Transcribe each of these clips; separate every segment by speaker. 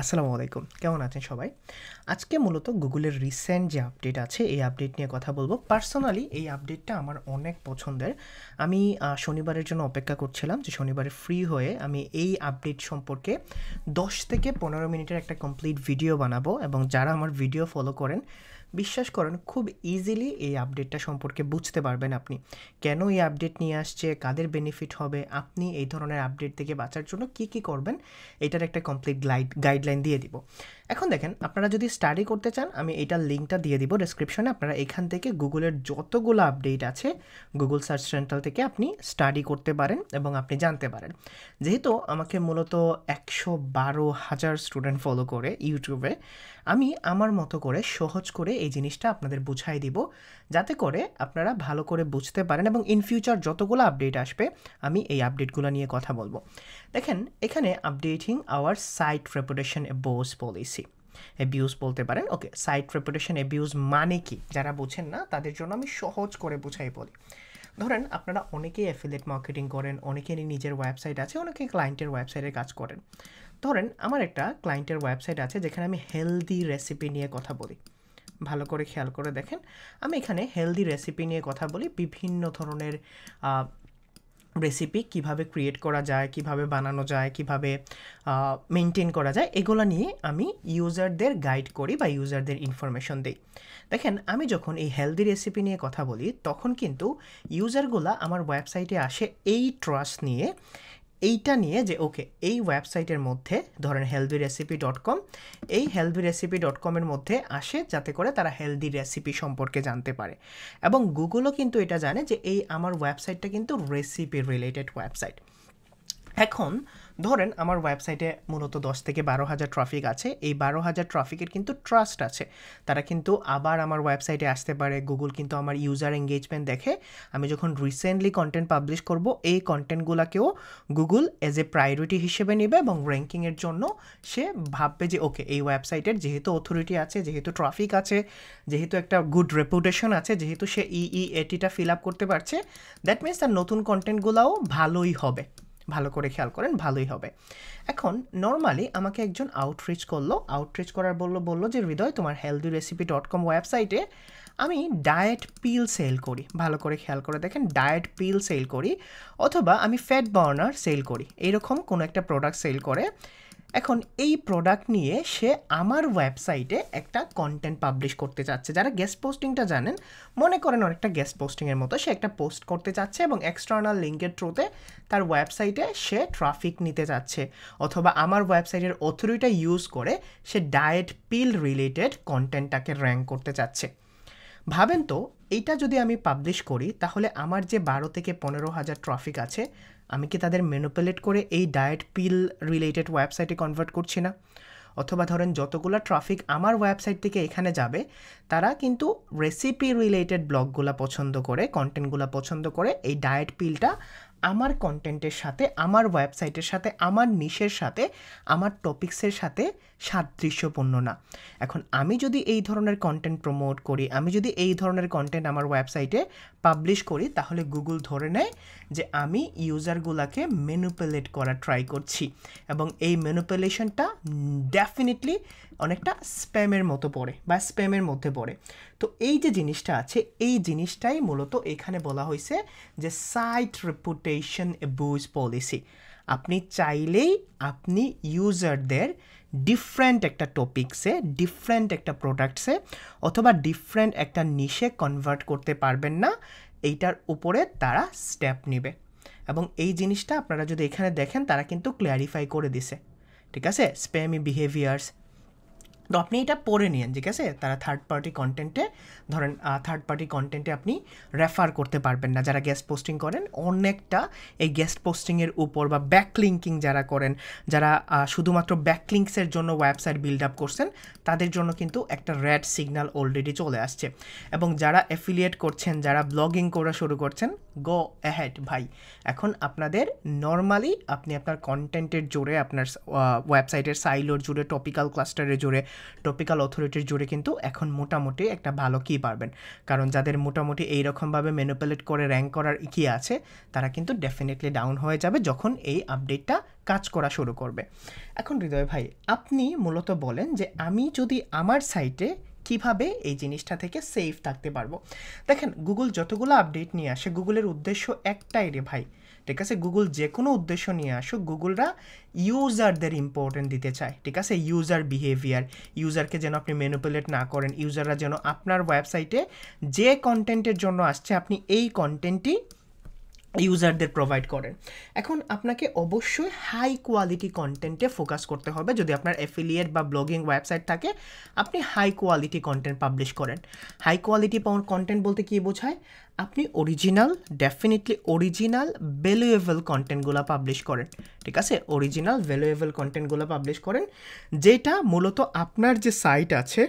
Speaker 1: আসসালামু আলাইকুম। কেমন আছেন সবাই? আজকে মূলত গুগলের রিসেন্ট যে আপডেট আছে, এই আপডেট নিয়ে কথা বলব। পার্সোনালি এই আপডেটটা আমার অনেক পছন্দের। আমি শনিবারের জন্য অপেক্ষা করছিলাম যে শনিবারে ফ্রি হয়ে আমি এই আপডেট সম্পর্কে ১০ থেকে ১৫ মিনিটের একটা কমপ্লিট ভিডিও বানাবো এবং যারা আমার ভিডিও ফলো করেন, বিশ্বাস করেন খুব ইজিলি এই আপডেটটা সম্পর্কে বুঝতে পারবেন আপনি। কেন এই আপডেট নিয়ে আসছে, কাদের বেনিফিট হবে, আপনি এই ধরনের আপডেট থেকে বাঁচার জন্য কী করবেন, এটার একটা কমপ্লিট গাইডলাইন দিয়ে দিব। এখন দেখেন, আপনারা যদি স্টাডি করতে চান আমি এটার লিঙ্কটা দিয়ে দিব ডেসক্রিপশনে। আপনারা এখান থেকে গুগলের যতগুলো আপডেট আছে গুগল সার্চ সেন্টার থেকে আপনি স্টাডি করতে পারেন এবং আপনি জানতে পারেন। যেহেতু আমাকে মূলত ১১২,০০০ স্টুডেন্ট ফলো করে ইউটিউবে, আমি আমার মতো করে সহজ করে এই জিনিসটা আপনাদের বুঝাই দিব, যাতে করে আপনারা ভালো করে বুঝতে পারেন এবং ইন ফিউচার যতগুলো আপডেট আসবে আমি এই আপডেটগুলো নিয়ে কথা বলবো। দেখেন, এখানে updating our site reputation abuse policy, abuse বলতে পারেন। ওকে, সাইট রেপুটেশন অ্যাবিউজ মানে কি যারা বোঝেন না তাদের জন্য আমি সহজ করে বুঝাই বলি। ধরেন আপনারা অনেকেই অ্যাফিলিয়েট মার্কেটিং করেন, অনেকেরই নিজের ওয়েবসাইট আছে, অনেকে ক্লায়েন্টের ওয়েবসাইটে কাজ করেন। ধরেন আমার একটা ক্লায়েন্টের ওয়েবসাইট আছে যেখানে আমি হেলদি রেসিপি নিয়ে কথা বলি। ভালো করে খেয়াল করে দেখেন, আমি এখানে হেলদি রেসিপি নিয়ে কথা বলি। বিভিন্ন ধরনের রেসিপি কিভাবে ক্রিয়েট করা যায়, কিভাবে বানানো যায়, কিভাবে মেনটেন করা যায়, এগুলো নিয়ে আমি ইউজারদের গাইড করি বা ইউজারদের ইনফরমেশন দিই। দেখেন, আমি যখন এই হেলদি রেসিপি নিয়ে কথা বলি তখন কিন্তু ইউজারগুলা আমার ওয়েবসাইটে আসে এই ট্রাস্ট নিয়ে, এইটা নিয়ে যে ওকে এই ওয়েবসাইটের মধ্যে ধরেন healthyRecipe.com, এই healthyRecipe.com-এর মধ্যে আসে যাতে করে তারা হেলদি রেসিপি সম্পর্কে জানতে পারে। এবং গুগলও কিন্তু এটা জানে যে এই আমার ওয়েবসাইটটা কিন্তু রেসিপি রিলেটেড ওয়েবসাইট। এখন ধরেন আমার ওয়েবসাইটে মূলত ১০ থেকে ১২,০০০ ট্রাফিক আছে। এই ১২,০০০ ট্রাফিকের কিন্তু ট্রাস্ট আছে, তারা কিন্তু আবার আমার ওয়েবসাইটে আসতে পারে। গুগল কিন্তু আমার ইউজার এঙ্গেজমেন্ট দেখে আমি যখন রিসেন্টলি কন্টেন্ট পাবলিশ করব, এই কন্টেন্টগুলোকেও গুগল এজ এ প্রায়োরিটি হিসেবে নেবে এবং র্যাঙ্কিংয়ের জন্য সে ভাববে যে ওকে এই ওয়েবসাইটের যেহেতু অথরিটি আছে, যেহেতু ট্রাফিক আছে, যেহেতু একটা গুড রেপুটেশন আছে, যেহেতু সে এটিটা ফিল আপ করতে পারছে, দ্যাট মিনস তার নতুন কন্টেন্টগুলোও ভালোই হবে। ভালো করে খেয়াল করেন, ভালোই হবে। এখন নর্মালি আমাকে একজন আউটরিচ করলো, আউটরিচ করার বললো যে হৃদয়, তোমার healthyRecipe.com ওয়েবসাইটে আমি ডায়েট পিল সেল করি। ভালো করে খেয়াল করে দেখেন, ডায়েট পিল সেল করি অথবা আমি ফ্যাট বার্নার সেল করি, এইরকম কোনো একটা প্রোডাক্ট সেল করে। এখন এই প্রোডাক্ট নিয়ে সে আমার ওয়েবসাইটে একটা কন্টেন্ট পাবলিশ করতে চাচ্ছে। যারা গেস্ট পোস্টিংটা জানেন, মনে করেন অনেকটা গেস্ট পোস্টিংয়ের মতো, সে একটা পোস্ট করতে চাচ্ছে এবং এক্সটার্নাল লিঙ্কের থ্রুতে তার ওয়েবসাইটে সে ট্রাফিক নিতে চাচ্ছে, অথবা আমার ওয়েবসাইটের অথরিটি ইউজ করে সে ডায়েট পিল রিলেটেড কন্টেন্টটাকে র্যাঙ্ক করতে চাচ্ছে। ভাবেন তো, এইটা যদি আমি পাবলিশ করি তাহলে আমার যে ১২ থেকে ১৫,০০০ ট্রাফিক আছে, আমি কি তাদের ম্যানিপুলেট করে এই ডায়েট পিল রিলেটেড ওয়েবসাইটে কনভার্ট করছি না? অথবা ধরেন যতগুলো ট্রাফিক আমার ওয়েবসাইট থেকে এখানে যাবে, তারা কিন্তু রেসিপি রিলেটেড ব্লগগুলো পছন্দ করে, কন্টেন্টগুলো পছন্দ করে। এই ডায়েট পিলটা আমার কন্টেন্টের সাথে, আমার ওয়েবসাইটের সাথে, আমার নিশের সাথে, আমার টপিক্সের সাথে সাদৃশ্যপূর্ণ না। এখন আমি যদি এই ধরনের কন্টেন্ট প্রমোট করি, আমি যদি এই ধরনের কন্টেন্ট আমার ওয়েবসাইটে পাবলিশ করি, তাহলে গুগল ধরে নেয় যে আমি ইউজারগুলোকে ম্যানিপুলেট করার ট্রাই করছি এবং এই ম্যানিপুলেশনটা ডেফিনেটলি অনেকটা স্প্যামের মতো পড়ে বা স্প্যামের মধ্যে পড়ে। তো এই যে জিনিসটা আছে, এই জিনিসটাই মূলত এখানে বলা হয়েছে যে সাইট রেপুটেশন অ্যাবিউজ পলিসি। আপনি চাইলেই আপনি ইউজারদের ডিফারেন্ট একটা টপিক্সে, ডিফারেন্ট একটা প্রোডাক্টসে অথবা ডিফারেন্ট একটা নিশে কনভার্ট করতে পারবেন না। এইটার উপরে তারা স্টেপ নেবে এবং এই জিনিসটা আপনারা যদি এখানে দেখেন, তারা কিন্তু ক্ল্যারিফাই করে দিছে, ঠিক আছে, স্প্যামি বিহেভিয়ার্স। তো আপনি এটা পড়ে নিন, ঠিক আছে। তারা থার্ড পার্টি কন্টেন্টে, ধরেন থার্ড পার্টি কন্টেন্টে আপনি রেফার করতে পারবেন না। যারা গেস্ট পোস্টিং করেন, অনেকটা এই গেস্ট পোস্টিংয়ের উপর বা ব্যাকলিঙ্কিং যারা করেন, যারা শুধুমাত্র ব্যাকলিঙ্কসের জন্য ওয়েবসাইট বিল্ড আপ করছেন, তাদের জন্য কিন্তু একটা রেড সিগন্যাল অলরেডি চলে আসছে। এবং যারা অ্যাফিলিয়েট করছেন, যারা ব্লগিং করা শুরু করছেন, গো অ্যাহেড ভাই। এখন আপনাদের নর্মালি আপনি আপনার কন্টেন্টের জোরে, আপনার ওয়েবসাইটের সাইলোর জুড়ে, টপিক্যাল ক্লাস্টারের জুড়ে, টপিক্যাল অথরিটির জুড়ে কিন্তু এখন মোটামুটি একটা ভালো কি পারবেন, কারণ যাদের মোটামুটি এইরকমভাবে ম্যানিপুলেট করে র্যাঙ্ক করার কি আছে তারা কিন্তু ডেফিনেটলি ডাউন হয়ে যাবে যখন এই আপডেটটা কাজ করা শুরু করবে। এখন হৃদয় ভাই, আপনি মূলত বলেন যে আমি যদি আমার সাইটে কিভাবে এই জিনিসটা থেকে সেফ থাকতে পারবো। দেখেন, গুগল যতগুলো আপডেট নিয়ে আসে, গুগলের উদ্দেশ্য একটাই রে ভাই, ঠিক আছে? গুগল যে কোনো উদ্দেশ্য নিয়ে আসুক, গুগলরা ইউজারদের ইম্পর্টেন্ট দিতে চায়, ঠিক আছে? ইউজার বিহেভিয়ার, ইউজারকে যেন আপনি ম্যানিপুলেট না করেন, ইউজাররা যেন আপনার ওয়েবসাইটে যে কন্টেন্টের জন্য আসছে আপনি এই কন্টেন্টই ইউজারদের প্রোভাইড করেন। এখন আপনাকে অবশ্যই হাই কোয়ালিটি কন্টেন্টে ফোকাস করতে হবে। যদি আপনার অ্যাফিলিয়েট বা ব্লগিং ওয়েবসাইট থাকে, আপনি হাই কোয়ালিটি কন্টেন্ট পাবলিশ করেন। হাই কোয়ালিটি কন্টেন্ট বলতে কী বোঝায়? আপনি অরিজিনাল, ডেফিনেটলি অরিজিনাল ভ্যালুয়েবল কন্টেন্টগুলো পাবলিশ করেন, ঠিক আছে? অরিজিনাল ভ্যালুয়েবল কন্টেন্টগুলো পাবলিশ করেন, যেটা মূলত আপনার যে সাইট আছে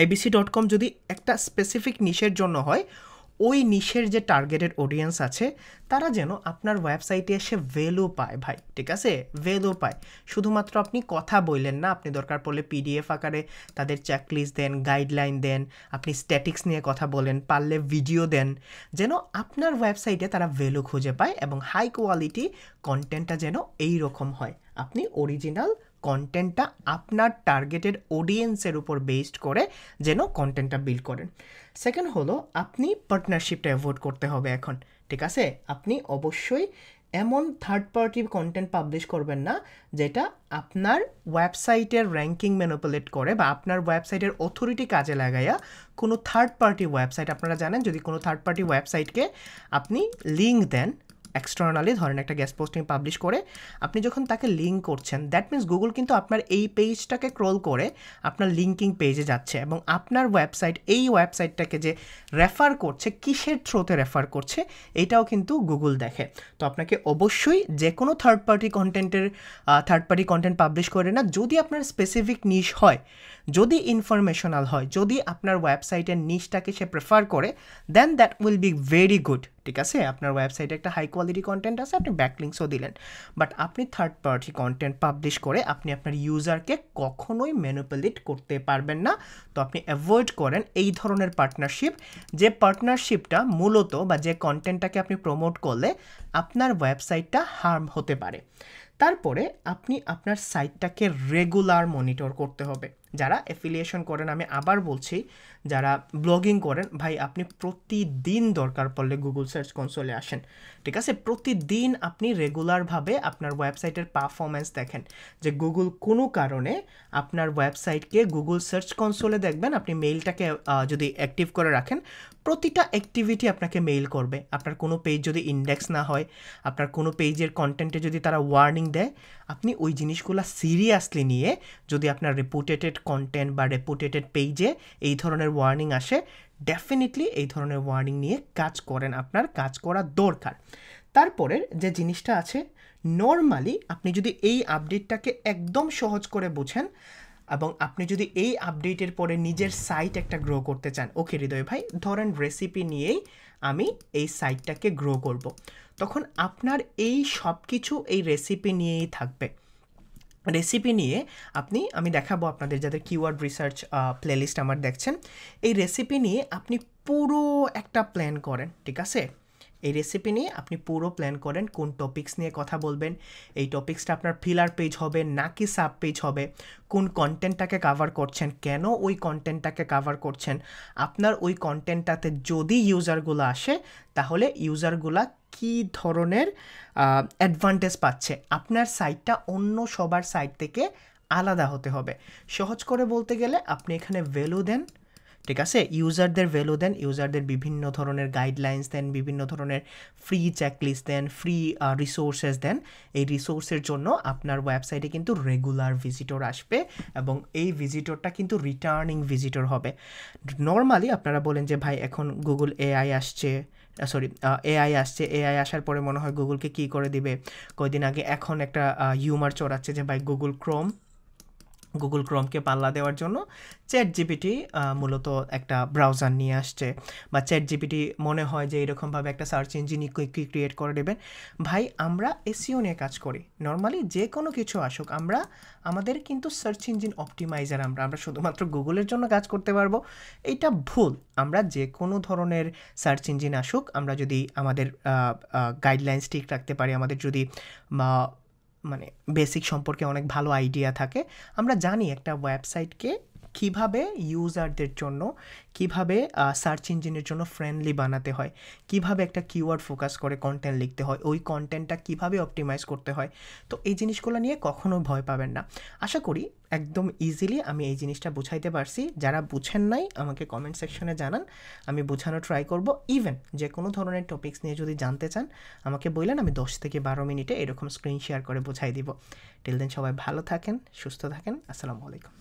Speaker 1: abc.com যদি একটা স্পেসিফিক নিশের জন্য হয়, ওই নিশের যে টার্গেটেড অডিয়েন্স আছে তারা যেন আপনার ওয়েবসাইটে এসে ভ্যালু পায় ভাই, ঠিক আছে? ভ্যালু পায়। শুধুমাত্র আপনি কথা বললেন না, আপনি দরকার পড়লে পিডিএফ আকারে তাদের চেকলিস্ট দেন, গাইডলাইন দেন, আপনি স্ট্যাটিক্স নিয়ে কথা বলেন, পারলে ভিডিও দেন, যেন আপনার ওয়েবসাইটে তারা ভ্যালু খুঁজে পায় এবং হাই কোয়ালিটি কন্টেন্টটা যেন এই রকম হয়। আপনি অরিজিনাল কন্টেন্টটা আপনার টার্গেটেড অডিয়েন্সের উপর বেসড করে যেন কন্টেন্টটা বিল্ড করেন। সেকেন্ড হলো, আপনি পার্টনারশিপটা অ্যাভয়েড করতে হবে এখন, ঠিক আছে? আপনি অবশ্যই এমন থার্ড পার্টি কন্টেন্ট পাবলিশ করবেন না যেটা আপনার ওয়েবসাইটের র্যাঙ্কিং ম্যানিপুলেট করে বা আপনার ওয়েবসাইটের অথরিটি কাজে লাগাইয়া কোনো থার্ড পার্টি ওয়েবসাইট, আপনারা জানেন যদি কোনো থার্ড পার্টি ওয়েবসাইটকে আপনি লিঙ্ক দেন এক্সটার্নালি, ধরেন একটা গেস্ট পোস্টিং পাবলিশ করে আপনি যখন তাকে লিঙ্ক করছেন, দ্যাট মিনস গুগল কিন্তু আপনার এই পেজটাকে ক্রল করে আপনার লিঙ্কিং পেজে যাচ্ছে এবং আপনার ওয়েবসাইট, এই ওয়েবসাইটটাকে যে রেফার করছে, কিসের থ্রুতে রেফার করছে এটাও কিন্তু গুগল দেখে। তো আপনাকে অবশ্যই যে কোনো থার্ড পার্টি কন্টেন্ট পাবলিশ করে না, যদি আপনার স্পেসিফিক নিশ হয়, যদি ইনফরমেশনাল হয়, যদি আপনার ওয়েবসাইটের নিশটাকে সে প্রেফার করে, then that will be very good, ঠিক আছে? আপনার ওয়েবসাইটে একটা হাই কোয়ালিটি কন্টেন্ট আছে, আপনি ব্যাকলিংসও দিলেন, বাট আপনি থার্ড পার্টি কন্টেন্ট পাবলিশ করে আপনি আপনার ইউজারকে কখনোই ম্যানিপুলেট করতে পারবেন না। তো আপনি অ্যাভয়েড করেন এই ধরনের পার্টনারশিপ, যে পার্টনারশিপটা মূলত বা যে কন্টেন্টটাকে আপনি প্রমোট করলে আপনার ওয়েবসাইটটা হার্ম হতে পারে। তারপরে আপনি আপনার সাইটটাকে রেগুলার মনিটর করতে হবে। যারা অ্যাফিলিয়েশন করেন, আমি আবার বলছি, যারা ব্লগিং করেন ভাই, আপনি প্রতিদিন দরকার পড়লে গুগল সার্চ কনসোলে আসেন, ঠিক আছে? প্রতিদিন আপনি রেগুলারভাবে আপনার ওয়েবসাইটের পারফরমেন্স দেখেন, যে গুগল কোনো কারণে আপনার ওয়েবসাইটকে গুগল সার্চ কনসোলে দেখবেন, আপনি মেইলটাকে যদি অ্যাক্টিভ করে রাখেন, প্রতিটা অ্যাক্টিভিটি আপনাকে মেইল করবে। আপনার কোনো পেজ যদি ইন্ডেক্স না হয়, আপনার কোনো পেজের কন্টেন্টে যদি তারা ওয়ার্নিং দেয়, আপনি ওই জিনিসগুলো সিরিয়াসলি নিয়ে, যদি আপনার রেপুটেটেড কন্টেন্ট বা রেপুটেটেড পেজে এই ধরনের ওয়ার্নিং আসে, ডেফিনেটলি এই ধরনের ওয়ার্নিং নিয়ে কাজ করেন, আপনার কাজ করা দরকার। তারপরের যে জিনিসটা আছে, নর্মালি আপনি যদি এই আপডেটটাকে একদম সহজ করে বুঝেন এবং আপনি যদি এই আপডেটের পরে নিজের সাইট একটা গ্রো করতে চান, ওকে হৃদয় ভাই, ধরেন রেসিপি নিয়েই আমি এই সাইটটাকে গ্রো করব, তখন আপনার এই সব কিছু এই রেসিপি নিয়েই থাকবে। রেসিপি নিয়ে আমি দেখাবো আপনাদের যাদের কিওয়ার্ড রিসার্চ প্লেলিস্ট আমার দেখছেন, এই রেসিপি নিয়ে আপনি পুরো একটা প্ল্যান করেন, ঠিক আছে? এই রেসিপি নিয়ে আপনি পুরো প্ল্যান করেন কোন টপিকস নিয়ে কথা বলবেন, এই টপিক্সটা আপনার ফিলার পেজ হবে নাকি সাব পেজ হবে, কোন কন্টেন্টটাকে কাভার করছেন, কেন ওই কন্টেন্টটাকে কাভার করছেন, আপনার ওই কন্টেন্টটাতে যদি ইউজারগুলো আসে তাহলে ইউজারগুলা কী ধরনের অ্যাডভান্টেজ পাচ্ছে, আপনার সাইটটা অন্য সবার সাইট থেকে আলাদা হতে হবে। সহজ করে বলতে গেলে আপনি এখানে ভ্যালু দেন, ঠিক আছে? ইউজারদের ভ্যালু দেন, ইউজারদের বিভিন্ন ধরনের গাইডলাইন্স দেন, বিভিন্ন ধরনের ফ্রি চেকলিস্ট দেন, ফ্রি রিসোর্সেস দেন। এই রিসোর্সের জন্য আপনার ওয়েবসাইটে কিন্তু রেগুলার ভিজিটর আসবে এবং এই ভিজিটরটা কিন্তু রিটার্নিং ভিজিটর হবে। নর্মালি আপনারা বলেন যে ভাই এখন গুগল এআই আসছে, এআই আসার পরে মনে হয় গুগলকে কী করে দিবে। কয়দিন আগে এখন একটা হিউমার চড়াচ্ছে যে ভাই গুগল ক্রোম গুগল ক্রোমকে পাল্লা দেওয়ার জন্য চ্যাট জিপিটি মূলত একটা ব্রাউজার নিয়ে আসছে, বা চ্যাট জিপিটি মনে হয় যে এরকমভাবে একটা সার্চ ইঞ্জিন ক্রিয়েট করে দেবেন। ভাই আমরা এসইও নিয়ে কাজ করি, নর্মালি যে কোনো কিছু আসুক আমরা আমাদের কিন্তু সার্চ ইঞ্জিন অপটিমাইজার, আমরা শুধুমাত্র গুগলের জন্য কাজ করতে পারবো এইটা ভুল। আমরা যে কোনো ধরনের সার্চ ইঞ্জিন আসুক, আমরা যদি আমাদের গাইডলাইন্স ঠিক রাখতে পারি, আমাদের যদি মানে বেসিক সম্পর্কে অনেক ভালো আইডিয়া থাকে, আমরা জানি একটা ওয়েবসাইটকে কিভাবে ইউজারদের জন্য, কিভাবে সার্চ ইঞ্জিনের জন্য ফ্রেন্ডলি বানাতে হয়, কিভাবে একটা কিওয়ার্ড ফোকাস করে কন্টেন্ট লিখতে হয়, ওই কন্টেন্টটা কিভাবে অপটিমাইজ করতে হয়। তো এই জিনিসগুলো নিয়ে কখনো ভয় পাবেন না। আশা করি একদম ইজিলি আমি এই জিনিসটা বুঝাইতে পারছি। যারা বুঝেন নাই আমাকে কমেন্ট সেকশনে জানান, আমি বোঝানোর ট্রাই করব। ইভেন যে কোনো ধরনের টপিকস নিয়ে যদি জানতে চান আমাকে বললেন, আমি 10 থেকে 12 মিনিটে এরকম স্ক্রিন শেয়ার করে বোঝাই দিব। টিল দেন সবাই ভালো থাকেন, সুস্থ থাকেন, আসসালামু আলাইকুম।